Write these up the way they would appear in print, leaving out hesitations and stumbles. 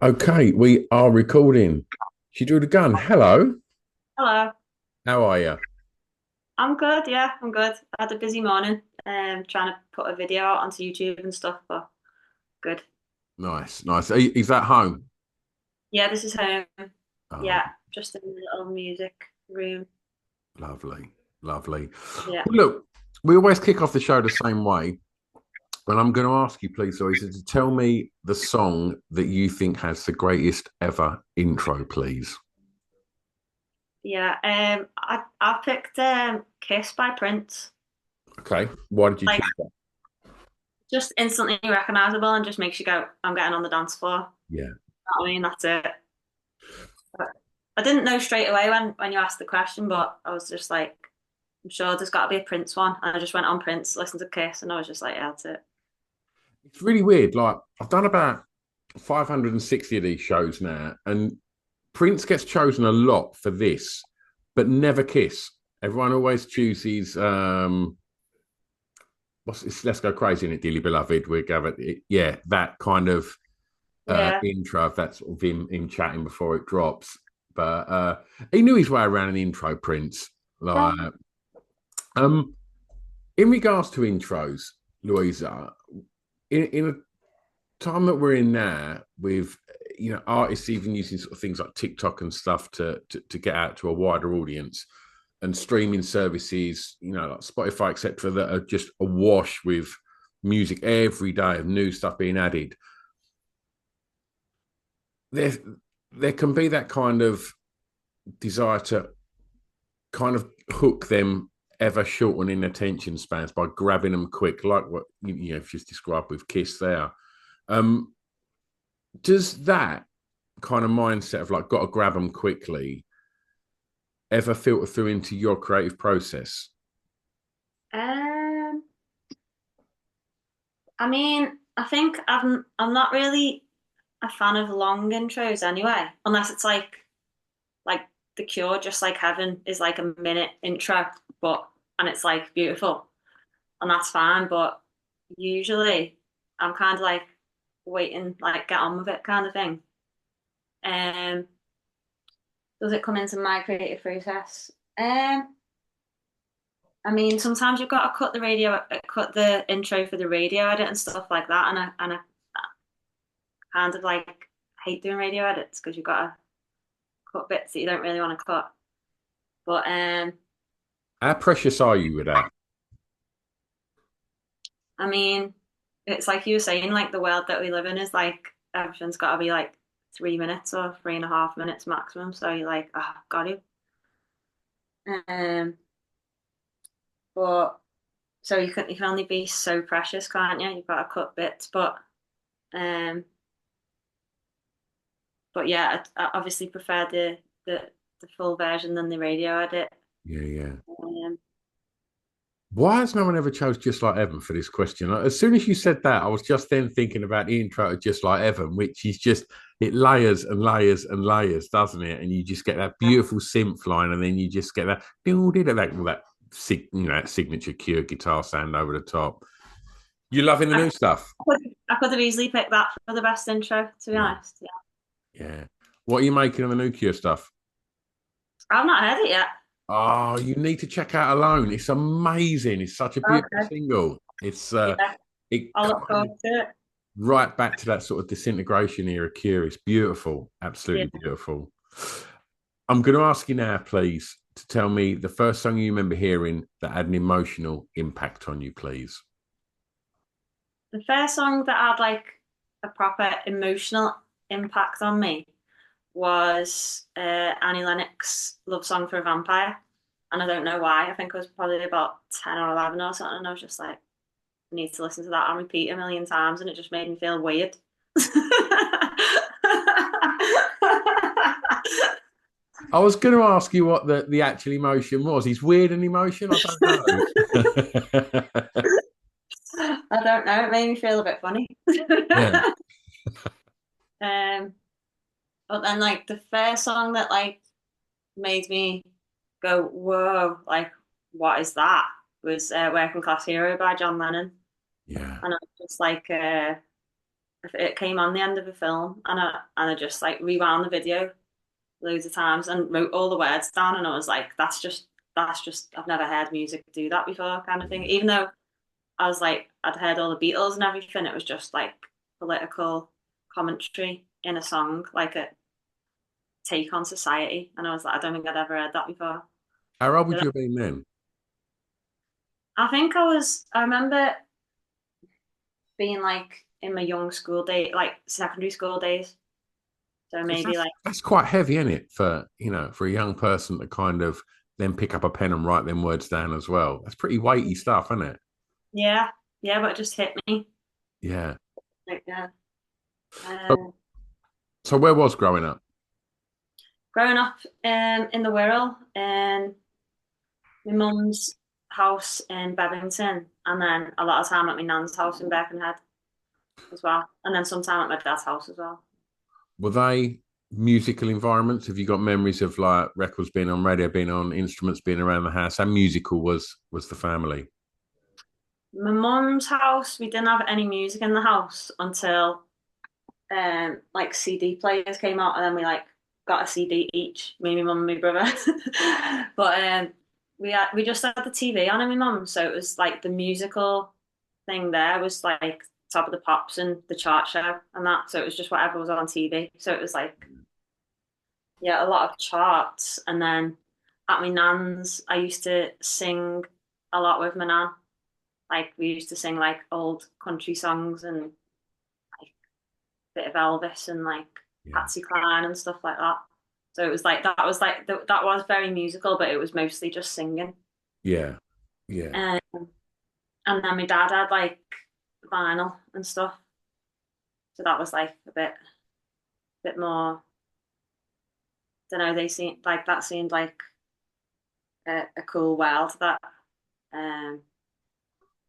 Okay, we are recording. She drew the gun. Hello, Hello. how are you? I'm good, yeah, I'm good. I had a busy morning, trying to put a video out onto YouTube and stuff, but good. Nice, nice. Is that home? Yeah, this is home. Oh, Yeah, just in the little music room. lovely, lovely. Yeah. Well, look, we always kick off the show the same way, and I'm going to ask you, please, Louisa, to tell me the song that you think has the greatest ever intro, please. Yeah. I picked Kiss by Prince. Okay, why did you Like choose that? just instantly recognizable and just makes you go, I'm getting on the dance floor. Yeah, You know what I mean, that's it. But I didn't know straight away when you asked the question, but I was just like, I'm sure there's got to be a Prince one. And I just went on Prince, listened to Kiss, and I was just like, yeah, that's it. it's really weird. Like I've done about 560 of these shows now, and Prince gets chosen a lot for this, but never Kiss. Everyone always chooses what's this, Let's Go Crazy in it, Dearly Beloved. We're gathered, yeah, that kind of Yeah. intro, that's sort of him chatting before it drops. But he knew his way around an intro, Prince. Yeah. Like um in regards to intros, Louisa, in a time that we're in now with artists even using sort of things like TikTok and stuff to get out to a wider audience, and streaming services, like Spotify, etc., that are just awash with music every day of new stuff being added. There, there can be that kind of desire to kind of hook them ever shortening attention spans by grabbing them quick, like what you've just described with Kiss there. Um, does that kind of mindset of like got to grab them quickly ever filter through into your creative process? Um, I mean, I think I'm not really a fan of long intros anyway, unless it's like The Cure, Just Like Heaven is like a minute intro, but and it's like beautiful, and that's fine. But usually, I'm kind of like waiting, like get on with it, kind of thing. Um, does it come into my creative process? I mean, sometimes you've got to cut the intro for the radio edit and stuff like that, and I kind of like hate doing radio edits because you've got to cut bits that you don't really want to cut. But How precious are you with that? I mean, it's like you were saying, like the world that we live in is like everything's got to be like 3 minutes or 3.5 minutes maximum. So you're like, oh, got to. Um, but so you can only be so precious, can't you? You've got to cut bits, um, but yeah, I obviously prefer the full version than the radio edit. Yeah, yeah. Um, Why has no one ever chose Just Like Evan for this question? Like, as soon as you said that, I was just then thinking about the intro to Just Like Evan, which is just, it layers and layers and layers, doesn't it? And you just get that beautiful synth line, and then you just get that signature Cure guitar sound over the top. You loving the I, new stuff? I could have easily picked that for the best intro, to be Yeah, honest. Yeah. yeah. What are you making of the new Cure stuff? I've not heard it yet. Oh, you need to check out Alone. It's amazing. It's such a beautiful Okay. single. It's Yeah, it I'll look kind forward of to it. right back to that sort of disintegration era Cure. It's beautiful, Yeah. absolutely beautiful. I'm going to ask you now, please, to tell me the first song you remember hearing that had an emotional impact on you, please. The first song that had like a proper emotional impact on me was Annie Lennox "Love Song for a Vampire," and I don't know why. I think I was probably about 10 or 11 or something, and I was just like, I need to listen to that on repeat a million times, and it just made me feel weird. I was going to ask you what the actual emotion was. Is weird an emotion? I don't know. I don't know. It made me feel a bit funny. Yeah. um, but then like the first song that like made me go, whoa, like what is that? Was Working Class Hero by John Lennon. Yeah. And I was just like, if it came on the end of a film, and I just like rewound the video loads of times and wrote all the words down, and I was like, that's just I've never heard music do that before, kind of thing. Even though I was like, I'd heard all the Beatles and everything, it was just like political commentary in a song, like a take on society, and I was like, I don't think I'd ever heard that before. How old would But you have been then? I think I remember being like in my young school day, like secondary school days. So Because maybe like, that's quite heavy, isn't it, for for a young person to kind of then pick up a pen and write them words down as well. That's pretty weighty stuff, isn't it? yeah, yeah, but it just hit me. Yeah. Like, yeah. So, Um, so where was growing up? Growing up in the Wirral, in my mum's house in Bevington, and then a lot of time at my nan's house in Birkenhead as well, and then some time at my dad's house as well. Were they musical environments? Have you got memories of like records being on, radio being on, instruments being around the house? How musical was the family? My mum's house, we didn't have any music in the house until like CD players came out, and then we like got a CD each, me, my mum, and my brother. But we just had the TV on in my mum, so it was like the musical thing there was like Top of the Pops and the chart show and that. So it was just whatever was on TV. So it was like, yeah, a lot of charts. And then at my nan's, I used to sing a lot with my nan. Like we used to sing like old country songs and like a bit of Elvis and like Yeah. Patsy Cline and stuff like that. So it was like that was very musical, but it was mostly just singing. Yeah. Yeah. Um, and then my dad had like vinyl and stuff. So that was like a bit more. Don't know. They seemed like that seemed like a cool world that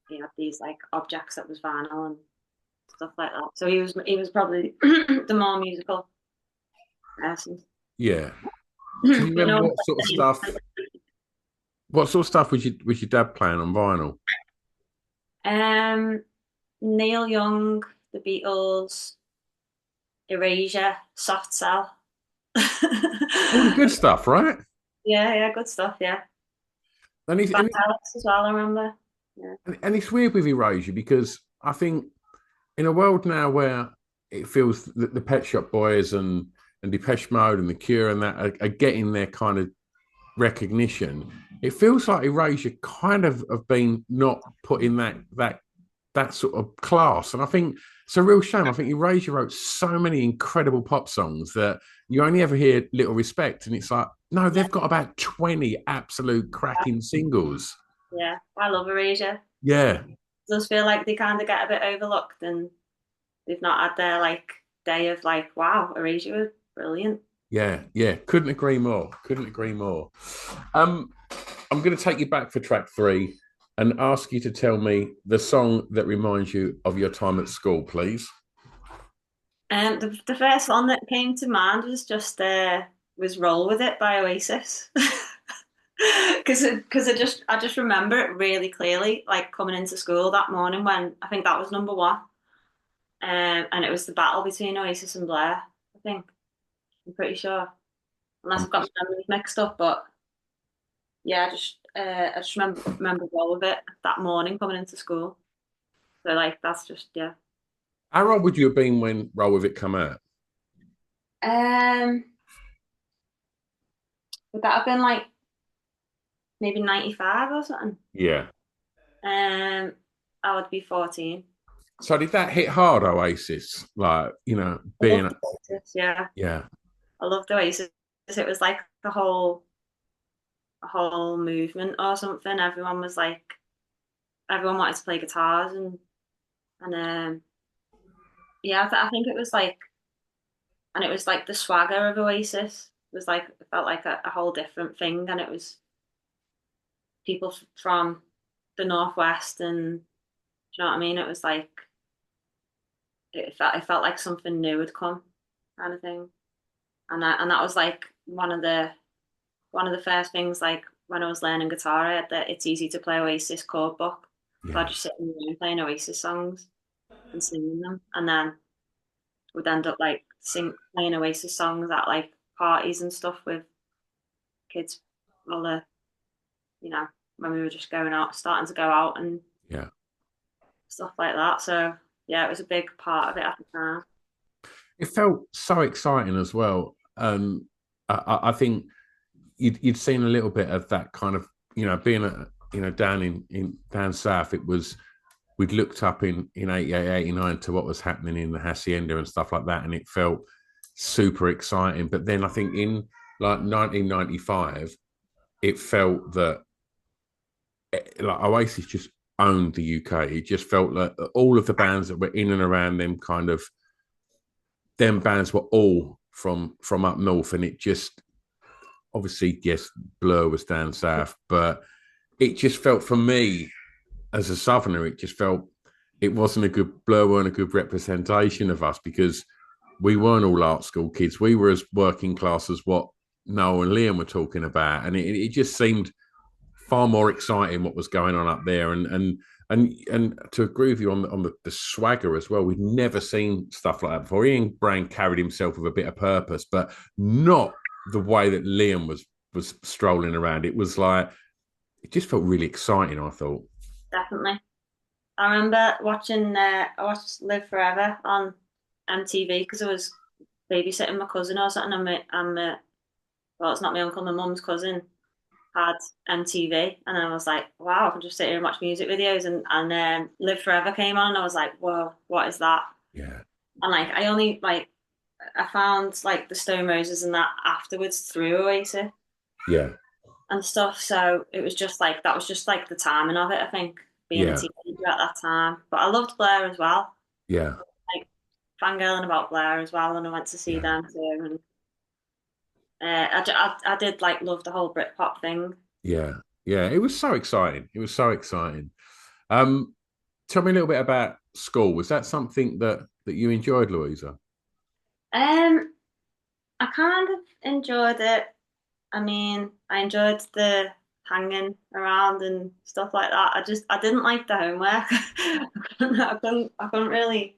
he had these like objects that was vinyl and stuff like that. So he was probably the more musical person. Yeah. Can you You remember know, what sort of stuff? What sort of stuff was your dad playing on vinyl? um, Neil Young, the Beatles, Erasure, Soft Cell. All the good stuff, right? Yeah, yeah, good stuff. Yeah, And it's, Bad and, it's, Alex as well. I remember. Yeah, and it's weird with Erasure because I think in a world now where it feels that the Pet Shop Boys and Depeche Mode and The Cure and that are getting their kind of recognition, it feels like Erasure kind of have been not put in that sort of class. And I think it's a real shame. I think Erasure wrote so many incredible pop songs that you only ever hear Little Respect. And it's like, no, yeah, they've got about 20 absolute cracking singles. yeah. I love Erasure. Yeah. Does feel like they kind of get a bit overlooked and they've not had their like day of like, wow, Erasure was brilliant. Yeah, yeah, couldn't agree more. Couldn't agree more. Um, I'm going to take you back for track three and ask you to tell me the song that reminds you of your time at school, please. And the first one that came to mind was just was "Roll with It" by Oasis. Because I just remember it really clearly, like coming into school that morning when I think that was number one, and it was the battle between Oasis and Blair. I think I'm pretty sure, unless Um, I've got my memories mixed up. But yeah, I just remember "Roll with It" that morning coming into school. So like that's just yeah. how old would you have been when Roll With It come out? Um, would that have been like maybe 95 or something? Yeah. Um, I would be 14. So did that hit hard, Oasis? Like, I loved being, Oasis, yeah. yeah, I loved Oasis. It was like a whole movement or something. Everyone wanted to play guitars and yeah, I think it was like, and it was like the swagger of Oasis was like, it felt like a whole different thing, and it was people from the Northwest, and do you know what I mean? It was like, it felt like something new had come, kind of thing. And that was like one of the first things, like when I was learning guitar, I had the It's Easy to Play Oasis chord book. So I yeah. just sit in the room playing Oasis songs and singing them. And then would end up like playing Oasis songs at like parties and stuff with kids, all the you know when we were just going out, starting to go out and Yeah. stuff like that. So yeah, it was a big part of it at the time. It felt so exciting as well. I think you'd seen a little bit of that kind of, being down in down south. It was, we'd looked up in 88, 89 to what was happening in the hacienda and stuff like that, and it felt super exciting. But then I think in like 1995, it felt that like Oasis just owned the UK. It just felt like all of the bands that were in and around them, kind of, them bands were all from up north, and it just, obviously, yes, Blur was down south, but it just felt, for me as a southerner, it just felt it wasn't a good, Blur weren't a good representation of us, because we weren't all art school kids. We were as working class as what Noel and Liam were talking about, and it just seemed far more exciting what was going on up there. And to agree with you on the swagger as well, we'd never seen stuff like that before. Ian Brain carried himself with a bit of purpose, but not the way that Liam was strolling around. It was like, it just felt really exciting, I thought. Definitely. I remember watching. I watched Live Forever on MTV because I was babysitting my cousin or something. Well, it's not my uncle, my mum's cousin had MTV, and I was like, wow, I can just sit here and watch music videos. And Live Forever came on, and I was like, whoa, what is that? Yeah, And like, I only like I found like the Stone Roses and that afterwards through Oasis yeah, and stuff. So it was just like that was just like the timing of it, I think, being a yeah, teenager at that time. But I loved Blair as well. yeah, Like fangirling about Blair as well, and I went to see yeah, them too. And I did like love the whole Britpop thing. yeah, yeah. It was so exciting. It was so exciting. Um, Tell me a little bit about school. Was that something that you enjoyed, Louisa? Um, I kind of enjoyed it. I mean, I enjoyed the hanging around and stuff like that. I didn't like the homework. I couldn't really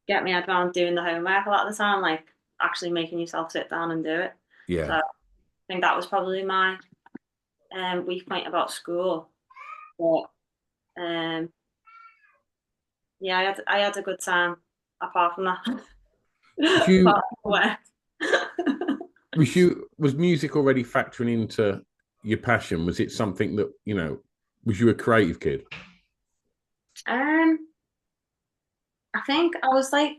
get my head around doing the homework a lot of the time, like actually making yourself sit down and do it. So Yeah, I think that was probably my weak point about school. But um, yeah, I had a good time apart from that. was Apart you from work. was music already factoring into your passion? Was it something that, was you a creative kid? um, I think I was like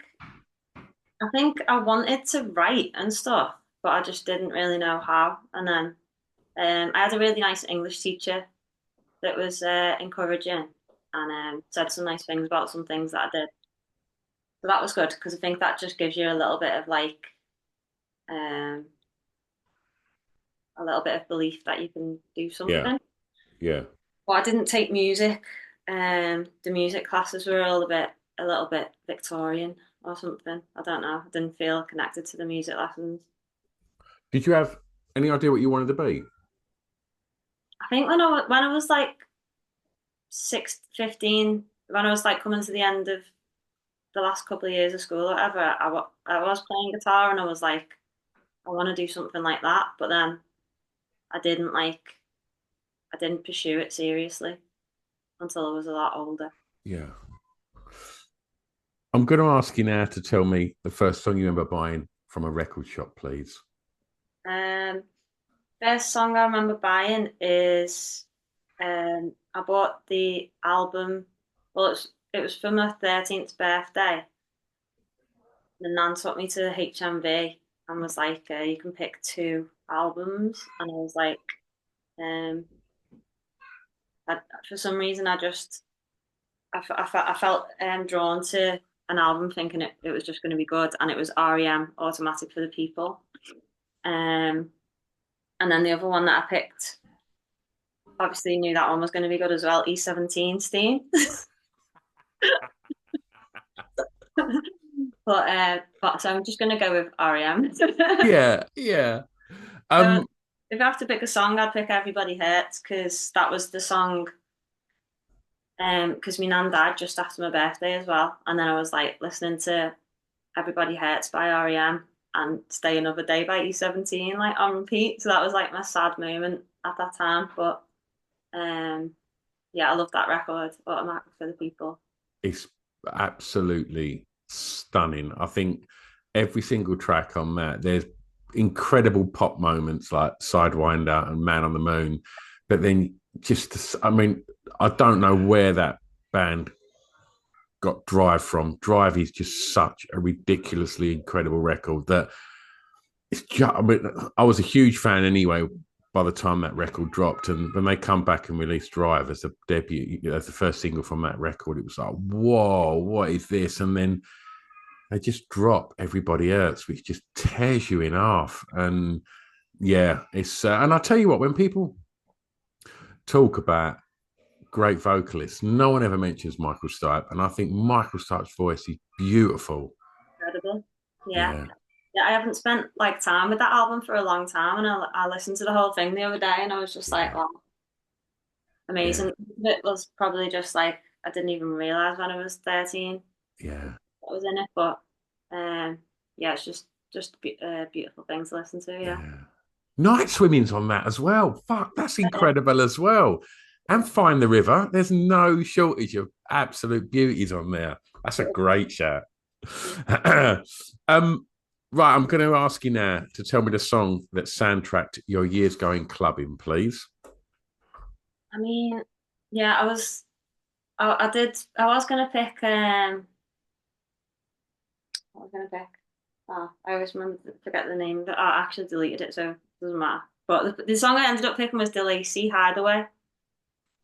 I think I wanted to write and stuff, but I just didn't really know how. And then I had a really nice English teacher that was encouraging and said some nice things about some things that I did. So that was good because I think that just gives you um, a little bit of belief that you can do Yeah, something. yeah, But I didn't take music. The music classes were all a little bit Victorian or something. I don't know. I didn't feel connected to the music lessons. did you have any idea what you wanted to be? I think when I was like 15, when I was like coming to the end of the last couple of years of school or whatever, I was playing guitar and I was like, I want to do something like that. But then I didn't like, I didn't pursue it seriously until I was a lot older. Yeah, I'm going to ask you now to tell me the first song you remember buying from a record shop, please. Um, First song I remember buying is I bought the album. Well, it was for my 13th birthday. The nan took me to HMV and was like, "You can pick two albums," and I was like, um, for some reason, I felt drawn to an album, thinking it was just going to be good, and it was REM, Automatic for the People. Um, and then the other one that I picked, obviously knew that one was going to be good as well, E17 Steam. But so I'm just going to go with REM. Yeah, yeah. So Um, if I have to pick a song, I'd pick Everybody Hurts because that was the song. Because my nan died just after my birthday as well, and then I was like listening to Everybody Hurts by REM and Stay Another Day by E17 like on repeat. So that was like my sad moment at that time. But yeah, I love that record, Automatic for the People. It's absolutely stunning. I think every single track on that, there's incredible pop moments like Sidewinder and Man on the Moon, but then just, I mean, I don't know where that band got Drive from. Drive is just such a ridiculously incredible record that it's just, I mean, I was a huge fan anyway by the time that record dropped. And when they come back and release Drive as a debut, as the first single from that record, it was like, whoa, what is this? And then they just drop Everybody Else, which just tears you in half. And yeah, and I'll tell you what, when people talk about great vocalists, no one ever mentions Michael Stipe. And I think Michael Stipe's voice is beautiful. Incredible. Yeah. Yeah, Yeah, I haven't spent like time with that album for a long time, and I listened to the whole thing the other day, and I was just like, yeah, wow, yeah, amazing. It was probably just like I didn't even realize when I was 13 yeah, what was in it, but um, yeah, it's just a beautiful thing to listen to. Yeah, yeah. Night swimming's on that as well. Fuck, that's incredible as well. And Find the River. There's no shortage of absolute beauties on there. That's a great shout. um, right, I'm going to ask you now to tell me the song that soundtracked your years going clubbing, please. I mean, yeah, I was gonna pick what was I gonna pick? Oh, I always forget the name, but I actually deleted it, so it doesn't matter. But the song I ended up picking was "Delacey Hideaway,"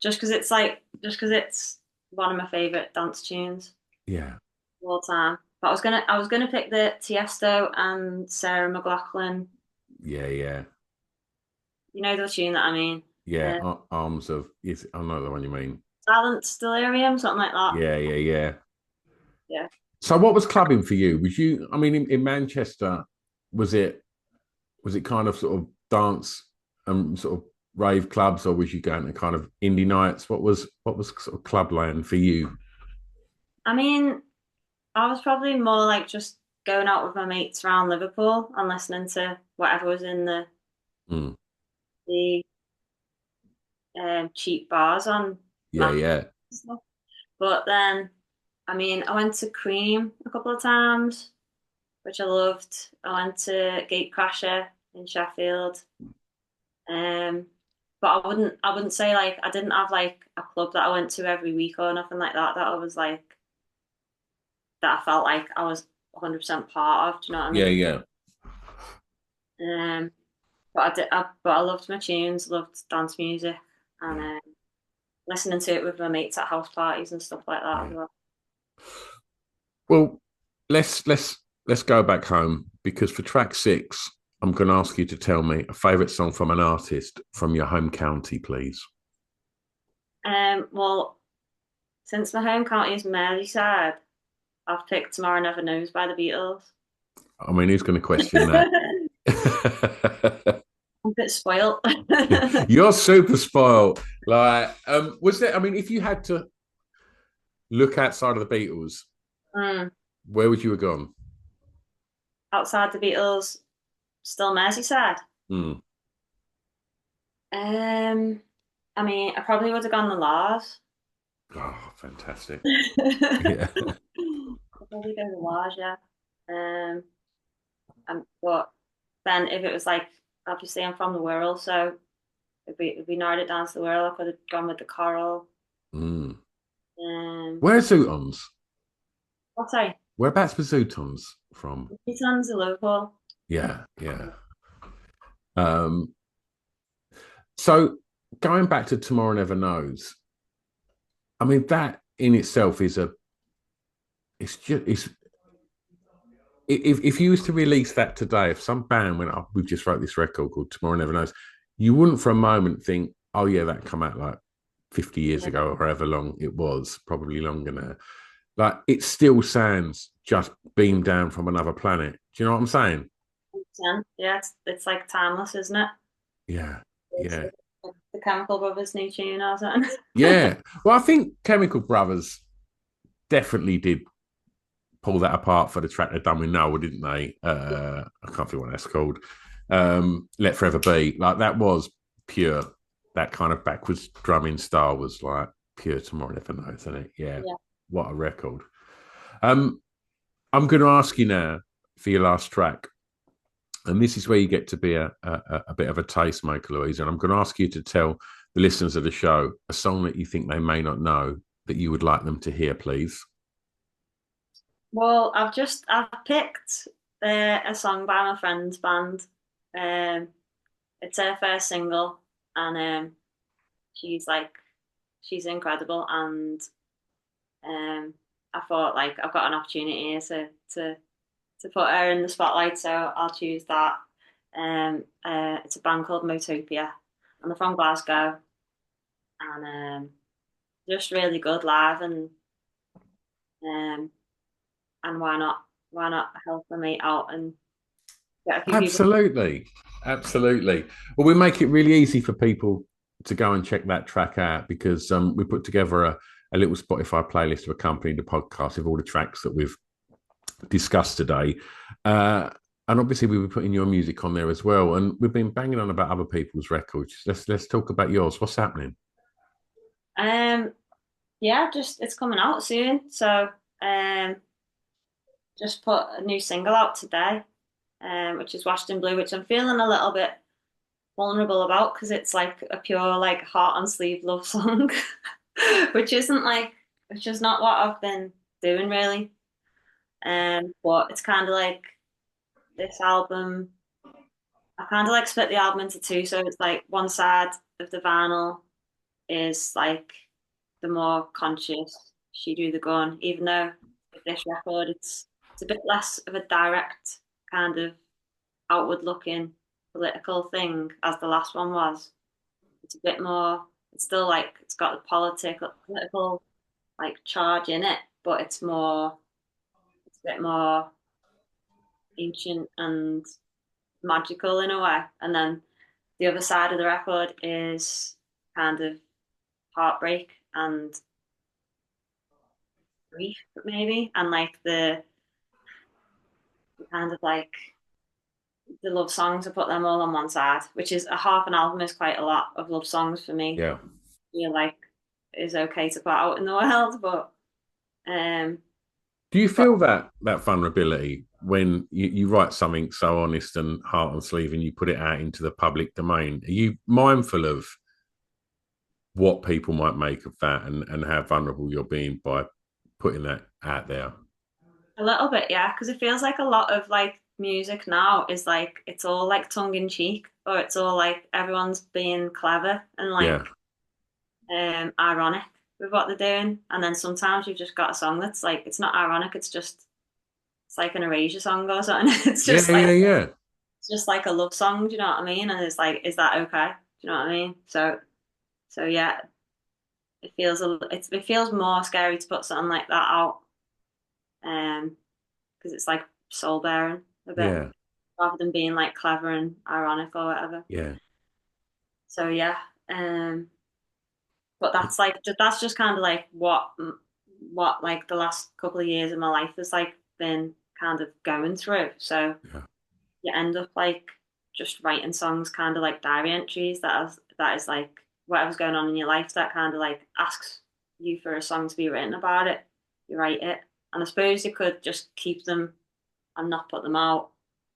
just because it's one of my favorite dance tunes Yeah, of all time. But I was gonna pick the Tiesto and Sarah McLachlan. yeah, yeah, You know the tune that I mean? yeah. Uh, Arms of, yes, I know the one you mean. Silent Delirium, something like that. Yeah, yeah, yeah. Yeah. So, what was clubbing for you? Was you? I mean, in Manchester, was it was it kind of sort of dance and sort of rave clubs, or was you going to kind of indie nights? What was sort of clubland for you? I mean, I was probably more like just going out with my mates around Liverpool and listening to whatever was in Mm. the cheap bars on Yeah, Mac yeah, and stuff. But then, I mean, I went to Cream a couple of times, which I loved. I went to Gatecrasher in Sheffield. Um, but I wouldn't say like I didn't have like a club that I went to every week or nothing like that. That I was like that I felt like I was 100% part of. Do you know what I yeah, mean? yeah, Um, but I loved my tunes, loved dance music, and yeah, listening to it with my mates at house parties and stuff like that as yeah. well. Well, let's go back home because for track six, I'm going to ask you to tell me a favourite song from an artist from your home county, please. Well, since my home county is Merseyside, I've picked Tomorrow Never Knows by the Beatles. I mean, who's going to question that? I'm a bit spoiled. You're super spoiled. Like, was there? I mean, if you had to look outside of the Beatles, Mm. where would you have gone? Outside the Beatles, still Merseyside. Hmm. Um, I mean, I probably would have gone the Lars. Oh, fantastic. I'd Yeah. probably go the Lars, yeah. Um, but then if it was like, obviously I'm from the Wirral, so if we narrowed it down to the Wirral, I could have gone with the Coral. Mm. Um, Where's Zootons? oh, sorry, Whereabouts were Zootons from? Titans of Liverpool. Yeah, yeah. Um, so going back to Tomorrow Never Knows, I mean, that in itself is it's just, it's, if you was to release that today, if some band went up, we've just wrote this record called Tomorrow Never Knows, you wouldn't for a moment think, oh yeah, that come out like 50 years ago or however long it was, probably longer now. Like it still sounds just beamed down from another planet. Do you know what I'm saying? Yeah, it's like timeless, isn't it? Yeah, It's yeah, like the Chemical Brothers new tune or something. yeah. Well, I think Chemical Brothers definitely did pull that apart for the track they've done with Noel, didn't they? I can't think what that's called. Let Forever Be. Like that was pure. That kind of backwards drumming style was like pure Tomorrow Never Knows, isn't it? Yeah. Yeah. What a record. Um, I'm going to ask you now for your last track. And this is where you get to be a bit of a tastemaker, Louisa. And I'm going to ask you to tell the listeners of the show a song that you think they may not know that you would like them to hear, please. Well, I've picked a song by my friend's band. Um, it's her first single, and she's like she's incredible, and I thought like I've got an opportunity here to put her in the spotlight, so I'll choose that. It's a band called Motopia, and they're from Glasgow, and just really good live, um, and why not help a mate out and get a few people. Absolutely. Absolutely. Well, we make it really easy for people to go and check that track out because we put together a little Spotify playlist to accompany the podcast with all the tracks that we've discussed today. And obviously, we were putting your music on there as well. And we've been banging on about other people's records. Let's talk about yours. What's happening? Um, yeah, just it's coming out soon, so um, just put a new single out today, which is Washed in Blue, which I'm feeling a little bit vulnerable about because it's like a pure like heart on sleeve love song, which isn't like which is not what I've been doing really. But it's kind of like this album. I kind of like split the album into two, so it's like one side of the vinyl is like the more conscious She Drew the Gun, even though with this record it's a bit less of a direct kind of outward looking political thing as the last one was. It's a bit more. It's still like it's got the political like charge in it, but it's more. It's a bit more ancient and magical in a way. And then the other side of the record is kind of heartbreak and grief, maybe, and like the kind of like the love songs. I put them all on one side, which is a half an album is quite a lot of love songs for me. Yeah. Feel like is okay to put out in the world, um, Do you but feel that vulnerability when you write something so honest and heart on sleeve and you put it out into the public domain? Are you mindful of what people might make of that and how vulnerable you're being by putting that out there? a little bit, yeah, because it feels like a lot of like music now is like it's all like tongue in cheek, or it's all like everyone's being clever and Yeah. like ironic with what they're doing, and then sometimes you've just got a song that's like it's not ironic, it's like an Erasure song or something. Yeah, yeah, yeah. It's just like a love song. Do you know what I mean? And it's like, is that okay? Do you know what I mean? So yeah, it feels more scary to put something like that out, because it's like soul bearing a bit Yeah. rather than being like clever and ironic or whatever. Yeah. So yeah, but that's just kind of like what like the last couple of years of my life has like been kind of going through. So Yeah. you end up like just writing songs, kind of like diary entries that is like whatever's going on in your life that kind of like asks you for a song to be written about it. You write it, and I suppose you could just keep them and not put them out,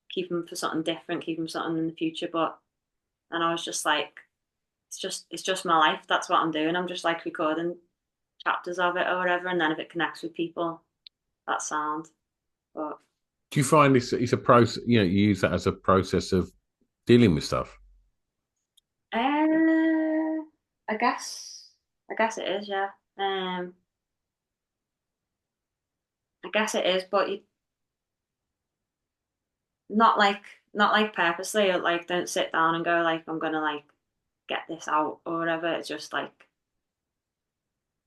keep them for something different, keep them something in the future. But and I was just like, it's just my life. That's what I'm doing. I'm just like recording chapters of it or whatever, and then if it connects with people, that's sound. But Do you find this it's a process, you use that as a process of dealing with stuff? I guess it is, yeah. I guess it is, but you, not like not like purposely. Or like, don't sit down and go like, I'm gonna like get this out or whatever. It's just like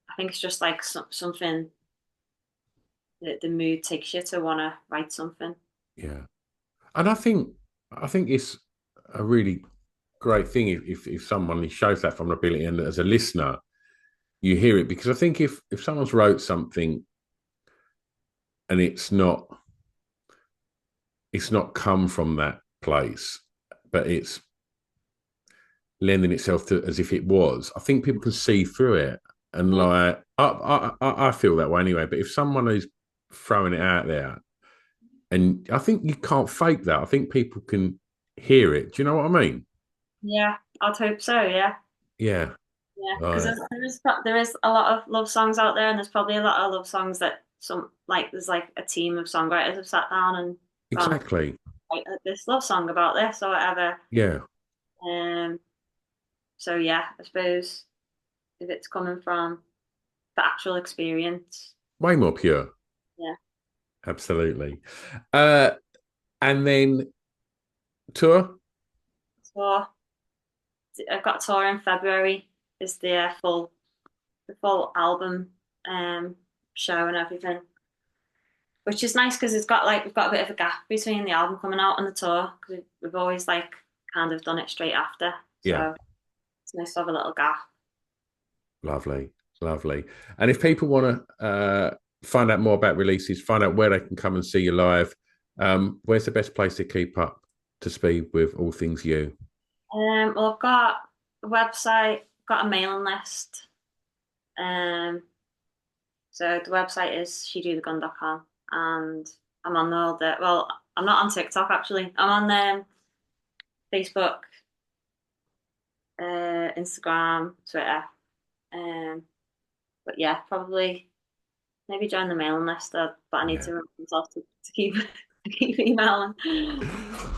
I think it's just like something that the mood takes you to want to write something. Yeah. And I think it's a really great thing if someone shows that vulnerability and as a listener you hear it because I think if someone's wrote something and it's not come from that place, but it's lending itself to as if it was. I think people can see through it, and Mm. like I feel that way anyway. But if someone is throwing it out there, and I think you can't fake that. I think people can hear it. Do you know what I mean? Yeah, I'd hope so. Yeah, Yeah. yeah, because Right. there is a lot of love songs out there, and there's probably a lot of love songs that some like there's like a team of songwriters have sat down and gone Exactly. write this love song about this or whatever. Yeah. Um, so yeah, I suppose if it's coming from the actual experience, Way more pure. yeah. Absolutely. Uh, and then tour. So I've got a tour in February. Is the full album um show and everything, which is nice because we've got a bit of a gap between the album coming out and the tour because we've always like kind of done it straight after. Yeah. So it's nice to have a little gap. Lovely. Lovely. And if people want to find out more about releases, find out where they can come and see you live, where's the best place to keep up to speed with all things you? Well, I've got a website, got a mailing list. Um, so the website is shedothegun.com, and I'm on all the. Well, I'm not on TikTok actually. I'm on Facebook, Instagram, Twitter. Um, but yeah, probably maybe join the mailing list. But I need Yeah. to remember myself to keep to keep emailing.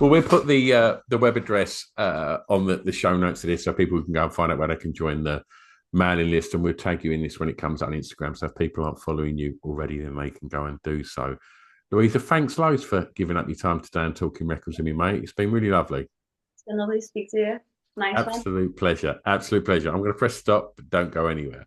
Well, we'll put the web address on the show notes of this so people can go and find out where they can join the mailing list, and we'll tag you in this when it comes out on Instagram. So if people aren't following you already, then they can go and do so. Louisa, thanks loads for giving up your time today and talking records with me, mate. It's been really lovely. It's been lovely to speak to you. Nice one. Absolute pleasure. Absolute pleasure. I'm going to press stop, but don't go anywhere.